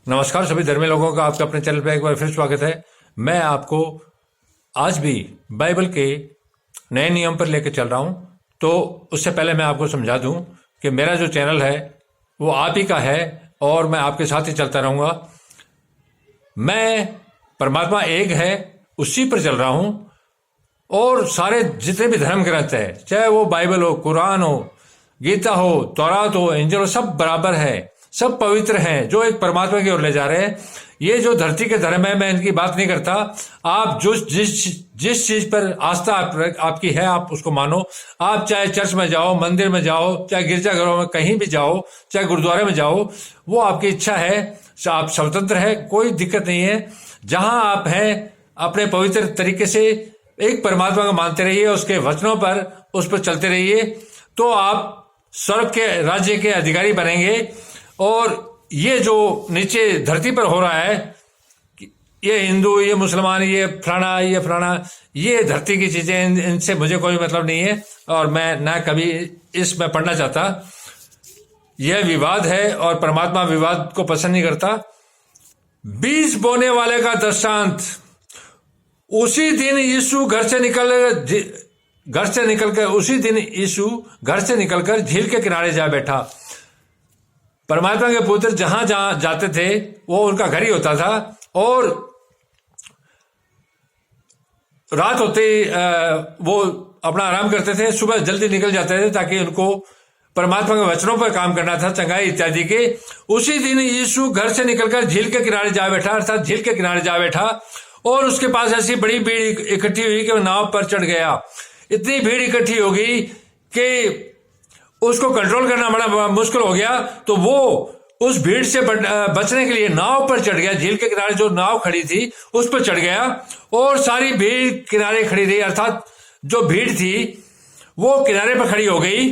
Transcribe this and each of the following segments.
नमस्कार सभी धर्मी लोगों का आपके अपने चैनल पे एक बार फिर स्वागत है। मैं आपको आज भी बाइबल के नए नियम पर लेकर चल रहा हूं। तो उससे पहले मैं आपको समझा दूं कि मेरा जो चैनल है वो आप ही का है और मैं आपके साथ ही चलता रहूंगा। मैं परमात्मा एक है उसी पर चल रहा हूं और सारे जितने भी धर्म ग्रंथ है, चाहे वो बाइबल हो, कुरान हो, गीता हो, तौरात हो, इंजिल हो, सब बराबर है, सब पवित्र हैं जो एक परमात्मा की ओर ले जा रहे हैं। ये जो धरती के धर्म है मैं इनकी बात नहीं करता। आप जो जिस चीज पर आस्था आपकी है आप उसको मानो। आप चाहे चर्च में जाओ, मंदिर में जाओ, चाहे गिरजाघरों में कहीं भी जाओ, चाहे गुरुद्वारे में जाओ, वो आपकी इच्छा है। आप स्वतंत्र है, कोई दिक्कत नहीं है। जहां आप हैं अपने पवित्र तरीके से एक परमात्मा को मानते रहिए, उसके वचनों पर उस पर चलते रहिए, तो आप स्वर्ग के राज्य के अधिकारी बनेंगे। और ये जो नीचे धरती पर हो रहा है, ये हिंदू, ये मुसलमान, ये फलाना, ये धरती की चीजें, इनसे मुझे कोई मतलब नहीं है और मैं ना कभी इसमें पढ़ना चाहता। यह विवाद है और परमात्मा विवाद को पसंद नहीं करता। बीज बोने वाले का दृष्टांत। उसी दिन यीशु घर से निकलकर झील के किनारे जा बैठा। परमात्मा के पुत्र जहां जहां जाते थे वो उनका घर ही होता था और रात होते वो अपना आराम करते थे, सुबह जल्दी निकल जाते थे ताकि उनको परमात्मा के वचनों पर काम करना था, चंगाई इत्यादि के। उसी दिन यीशु घर से निकलकर झील के किनारे जा बैठा, अर्थात झील के किनारे जा बैठा और उसके पास ऐसी बड़ी भीड़ इकट्ठी हुई कि वो नाव पर चढ़ गया। इतनी भीड़ इकट्ठी हो गई कि उसको कंट्रोल करना बड़ा मुश्किल हो गया। तो वो उस भीड़ से बचने के लिए नाव पर चढ़ गया। झील के किनारे जो नाव खड़ी थी उस पर चढ़ गया और सारी भीड़ किनारे खड़ी रही, अर्थात जो भीड़ थी वो किनारे पर खड़ी हो गई,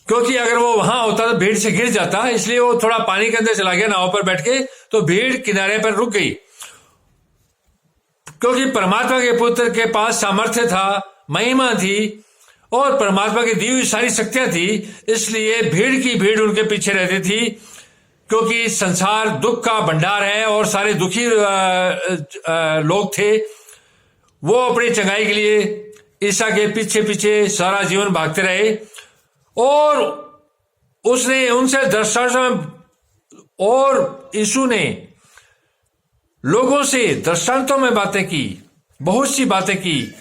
क्योंकि अगर वो वहां होता तो भीड़ से गिर जाता। इसलिए वो थोड़ा पानी के अंदर चला गया नाव पर बैठ के, तो भीड़ किनारे पर रुक गई। क्योंकि परमात्मा के पुत्र के पास सामर्थ्य था, महिमा थी और परमात्मा की दी हुई सारी शक्तियां थी, इसलिए भीड़ की भीड़ उनके पीछे रहती थी। क्योंकि संसार दुख का भंडार है और सारे दुखी लोग थे। वो अपनी चंगाई के लिए ईसा के पीछे पीछे सारा जीवन भागते रहे और उसने उनसे दृष्टांतों और यीशु ने लोगों से दृष्टांतों में बातें की, बहुत सी बातें की।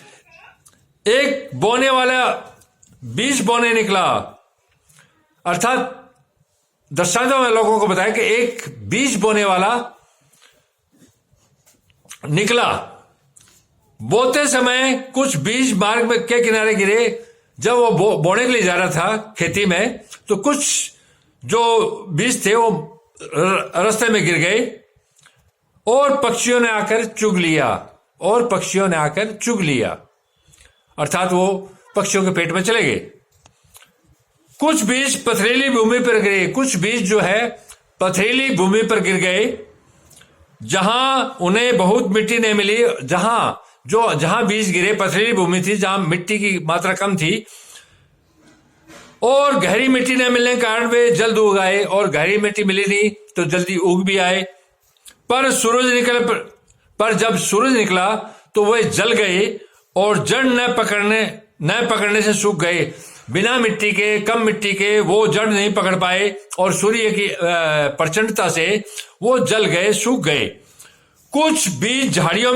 एक बोने वाला बीज बोने निकला, अर्थात दृष्टांतों में लोगों को बताया कि एक बीज बोने वाला निकला। बोते समय कुछ बीज मार्ग में के किनारे गिरे। जब वो बोने के लिए जा रहा था खेती में, तो कुछ जो बीज थे वो रास्ते में गिर गए और पक्षियों ने आकर चुग लिया, अर्थात वो पक्षियों के पेट में चले गए। कुछ बीज पथरीली भूमि पर गिरे। कुछ बीज जो है पथरीली भूमि पर गिर गए, जहां उन्हें बहुत मिट्टी नहीं मिली। जहां बीज गिरे पथरीली भूमि थी, जहां मिट्टी की मात्रा कम थी और गहरी मिट्टी न मिलने के कारण वे जल्द उग आए, और गहरी मिट्टी मिली नहीं तो जल्दी उग भी आए। पर जब सूरज निकला तो वे जल गए और जड़ न पकड़ने से सूख गए। बिना मिट्टी के, कम मिट्टी के वो जड़ नहीं पकड़ पाए और सूर्य की प्रचंडता से वो जल गए, सूख गए। कुछ बीज झाड़ियों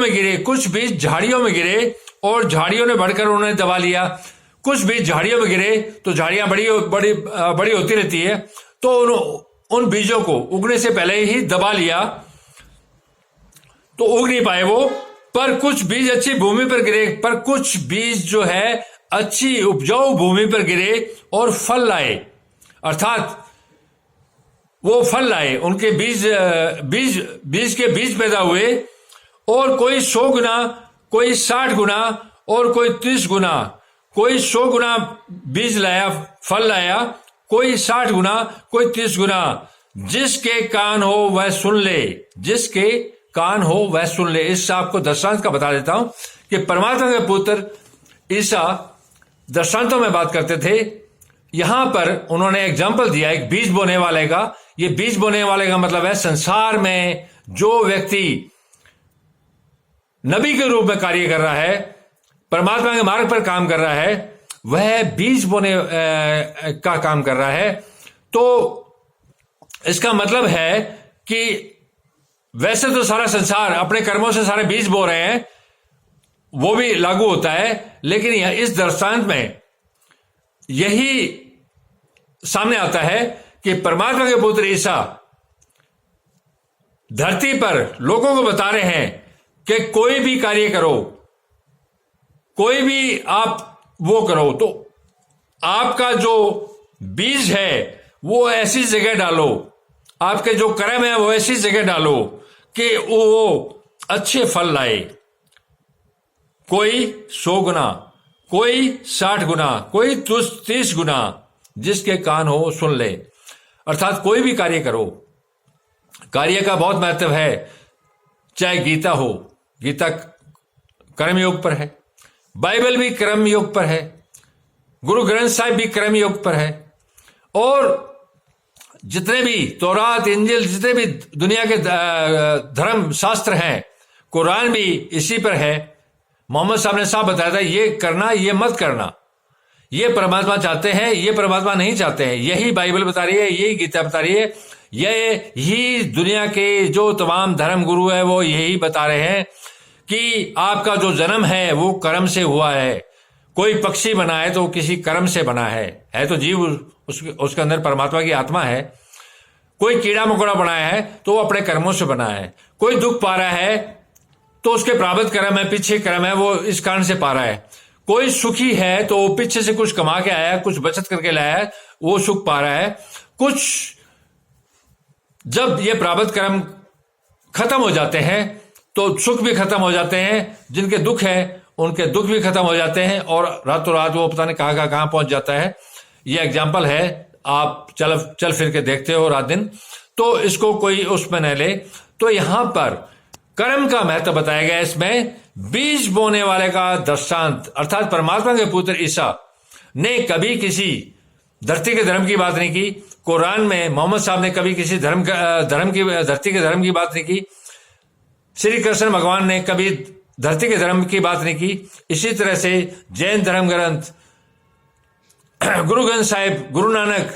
में गिरे और झाड़ियों ने बढ़कर उन्हें दबा लिया। कुछ बीज झाड़ियों में गिरे तो झाड़ियां बड़ी होती रहती है, तो उन बीजों को उगने से पहले ही दबा लिया तो उग नहीं पाए वो। पर कुछ बीज अच्छी भूमि पर गिरे, पर कुछ बीज जो है अच्छी उपजाऊ भूमि पर गिरे और फल लाए, अर्थात वो फल लाए। उनके बीज के बीज पैदा हुए और कोई 100 गुना, कोई 60 गुना और कोई 30 गुना। कोई 100 गुना बीज लाया, फल लाया, कोई 60 गुना, कोई 30 गुना। जिसके कान हो वह सुन ले। इससे आपको दृष्टांत का बता देता हूं कि परमात्मा के पुत्र ईसा दृष्टांतों में बात करते थे। यहां पर उन्होंने एग्जाम्पल दिया एक बीज बोने वाले का। ये बीज बोने वाले का मतलब है संसार में जो व्यक्ति नबी के रूप में कार्य कर रहा है, परमात्मा के मार्ग पर काम कर रहा है, वह बीज बोने का काम कर रहा है। तो इसका मतलब है कि वैसे तो सारा संसार अपने कर्मों से सारे बीज बो रहे हैं, वो भी लागू होता है, लेकिन इस दृष्टांत में यही सामने आता है कि परमात्मा के पुत्र ईसा धरती पर लोगों को बता रहे हैं कि कोई भी कार्य करो, कोई भी आप वो करो, तो आपका जो बीज है वो ऐसी जगह डालो, आपके जो कर्म है वो ऐसी जगह डालो कि वो अच्छे फल लाए। कोई 100 गुना, कोई 60 गुना, कोई 30 गुना, जिसके कान हो सुन ले। अर्थात कोई भी कार्य करो, कार्य का बहुत महत्व है। चाहे गीता हो, गीता कर्मयोग पर है, बाइबल भी कर्मयोग पर है, गुरु ग्रंथ साहिब भी कर्मयोग पर है, और जितने भी तौरात, इंजिल, जितने भी दुनिया के धर्म शास्त्र हैं, कुरान भी इसी पर है। मोहम्मद साहब ने साफ बताया था, ये करना, ये मत करना। ये परमात्मा चाहते हैं, ये परमात्मा नहीं चाहते हैं। यही बाइबल बता रही है, यही गीता बता रही है, यही दुनिया के जो तमाम धर्म गुरु है वो यही बता रहे हैं कि आपका जो जन्म है वो कर्म से हुआ है। कोई पक्षी बना है तो किसी कर्म से बना है तो जीव उसके अंदर परमात्मा की आत्मा है। कोई कीड़ा मकोड़ा बनाया है तो वो अपने कर्मों से बना है। कोई दुख पा रहा है तो उसके प्रारब्ध कर्म है, पीछे कर्म है, वो इस कारण से पा रहा है। कोई सुखी है तो वो पीछे से कुछ कमा के आया है, कुछ बचत करके लाया है, वो सुख पा रहा है। कुछ जब ये प्रारब्ध कर्म खत्म हो जाते हैं तो सुख भी खत्म हो जाते हैं, जिनके दुख है उनके दुख भी खत्म हो जाते हैं, और रातों रात वो पता नहीं कहां पहुंच जाता है। ये एग्जाम्पल है, आप चल फिर के देखते हो रात दिन, तो इसको कोई उसमें न ले। तो यहां पर कर्म का महत्व बताया गया। इसमें बीज बोने वाले का दृष्टांत, अर्थात परमात्मा के पुत्र ईसा ने कभी किसी धरती के धर्म की बात नहीं की। कुरान में मोहम्मद साहब ने कभी किसी धरती के धर्म की बात नहीं की। श्री कृष्ण भगवान ने कभी धरती के धर्म की बात नहीं की। इसी तरह से जैन धर्म ग्रंथ, गुरु ग्रंथ साहिब, गुरु नानक,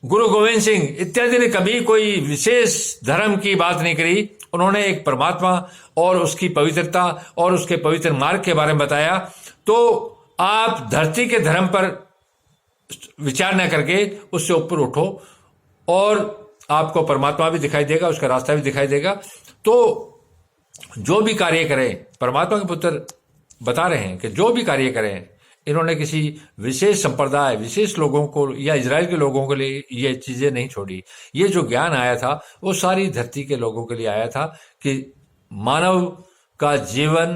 गुरु गोविंद सिंह इत्यादि ने कभी कोई विशेष धर्म की बात नहीं करी। उन्होंने एक परमात्मा और उसकी पवित्रता और उसके पवित्र मार्ग के बारे में बताया। तो आप धरती के धर्म पर विचार न करके उससे ऊपर उठो और आपको परमात्मा भी दिखाई देगा, उसका रास्ता भी दिखाई देगा। तो जो भी कार्य करें, परमात्मा के पुत्र बता रहे हैं कि जो भी कार्य करें, इन्होंने किसी विशेष संप्रदाय, विशेष लोगों को या इजराइल के लोगों के लिए ये चीजें नहीं छोड़ी। ये जो ज्ञान आया था वो सारी धरती के लोगों के लिए आया था कि मानव का जीवन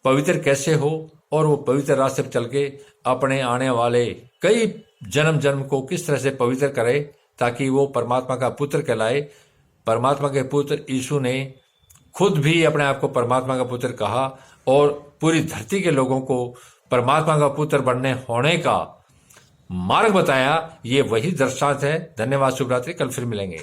पवित्र कैसे हो और वो पवित्र रास्ते पर चल के अपने आने वाले कई जन्म को किस तरह से पवित्र करे ताकि वो परमात्मा का पुत्र कहलाए। परमात्मा के पुत्र यीशु ने खुद भी अपने आप को परमात्मा का पुत्र कहा और पूरी धरती के लोगों को परमात्मा का पुत्र बनने होने का मार्ग बताया। ये वही दृष्टांत है। धन्यवाद, शुभ रात्रि, कल फिर मिलेंगे।